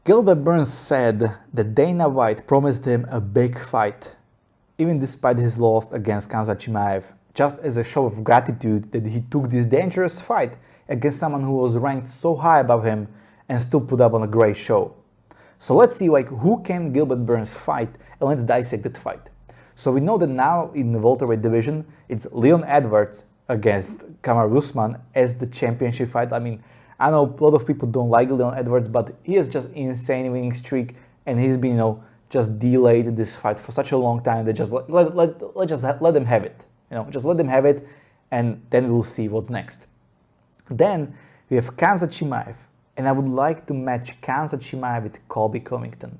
Gilbert Burns said that Dana White promised him a big fight, even despite his loss against Khamzat Chimaevs, just as a show of gratitude that he took this dangerous fight against someone who was ranked so high above him and still put up on a great show. So let's see who can Gilbert Burns fight, and let's dissect that fight. So we know that now in the welterweight division, it's Leon Edwards against Kamaru Usman as the championship fight. I mean, I know a lot of people don't like Leon Edwards, but he has just insane winning streak, and he's been, just delayed this fight for such a long time that just let them have it. Just let them have it, and then we'll see what's next. Then we have Khamzat Chimaevs, and I would like to match Khamzat Chimaevs with Colby Covington.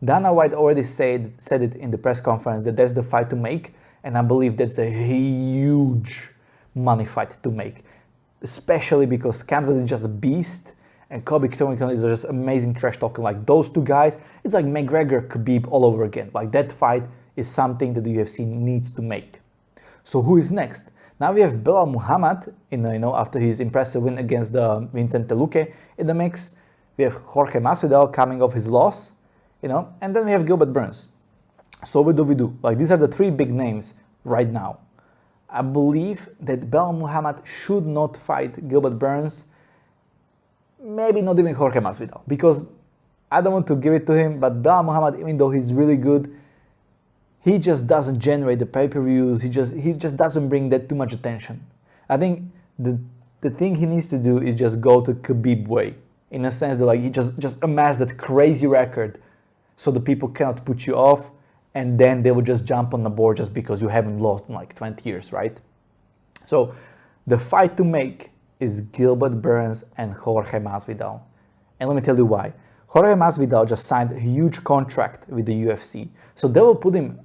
Dana White already said it in the press conference that that's the fight to make, and I believe that's a huge money fight to make. Especially because Khamzat is just a beast and Colby Covington is just amazing trash talking. Like those two guys, it's like McGregor Khabib all over again. Like that fight is something that the UFC needs to make. So who is next? Now we have Belal Muhammad after his impressive win against Vincent Luque in the mix. We have Jorge Masvidal coming off his loss, and then we have Gilbert Burns. So what do we do? Like these are the three big names right now. I believe that Belal Muhammad should not fight Gilbert Burns, maybe not even Jorge Masvidal, because I don't want to give it to him, but Belal Muhammad, even though he's really good, he just doesn't generate the pay-per-views, he just doesn't bring that too much attention. I think the thing he needs to do is just go to Khabib way, in a sense that he just amass that crazy record so the people cannot put you off, and then they will just jump on the board just because you haven't lost in 20 years, right? So the fight to make is Gilbert Burns and Jorge Masvidal. And let me tell you why. Jorge Masvidal just signed a huge contract with the UFC. So they will put him,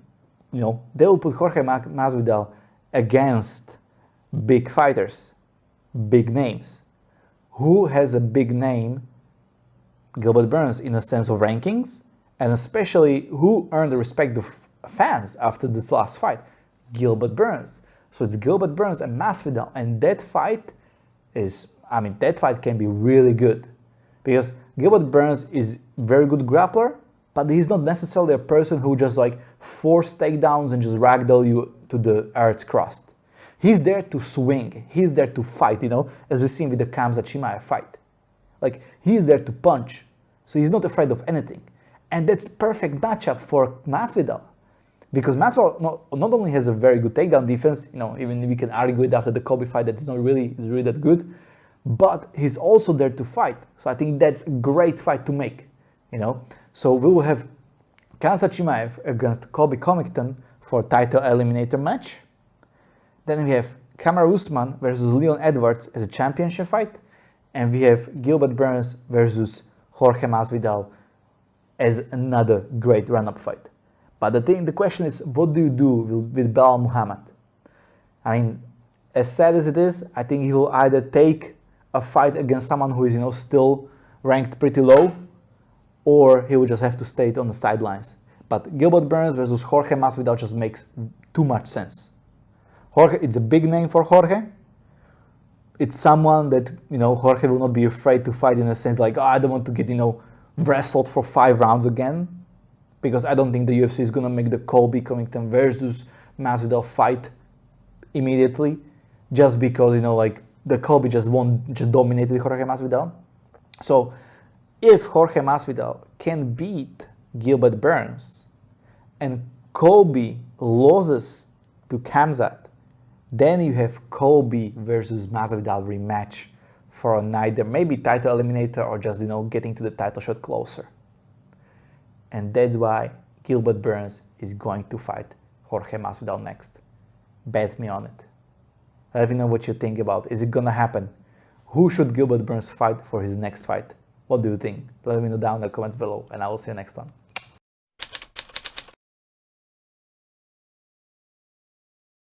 they will put Jorge Masvidal against big fighters, big names. Who has a big name? Gilbert Burns in a sense of rankings, and especially who earned the respect of fans after this last fight? Gilbert Burns. So it's Gilbert Burns and Masvidal, and that fight can be really good because Gilbert Burns is very good grappler, but he's not necessarily a person who just force takedowns and just ragdoll you to the earth's crust. He's there to swing. He's there to fight, as we've seen with the Khamzat Chimaevs fight. He's there to punch. So he's not afraid of anything. And that's perfect matchup for Masvidal. Because Masvidal not only has a very good takedown defense, even we can argue it after the Kobe fight that it's not really that good, but he's also there to fight. So I think that's a great fight to make, So we will have Khamzat Chimaevs against Colby Covington for title eliminator match. Then we have Kamaru Usman versus Leon Edwards as a championship fight. And we have Gilbert Burns versus Jorge Masvidal as another great run-up fight. But the question is, what do you do with Belal Muhammad? I mean, as sad as it is, I think he will either take a fight against someone who is, still ranked pretty low, or he will just have to stay on the sidelines. But Gilbert Burns versus Jorge Masvidal just makes too much sense. Jorge, it's a big name for Jorge. It's someone that, Jorge will not be afraid to fight in a sense I don't want to get, wrestled for 5 rounds again, because I don't think the UFC is going to make the Colby Covington versus Masvidal fight immediately, just because, the Colby just dominated Jorge Masvidal. So if Jorge Masvidal can beat Gilbert Burns and Colby loses to Khamzat, then you have Colby versus Masvidal rematch for either maybe title eliminator or just, getting to the title shot closer. And that's why Gilbert Burns is going to fight Jorge Masvidal next. Bet me on it. Let me know what you think about it. Is it gonna happen? Who should Gilbert Burns fight for his next fight? What do you think? Let me know down in the comments below, and I will see you next time.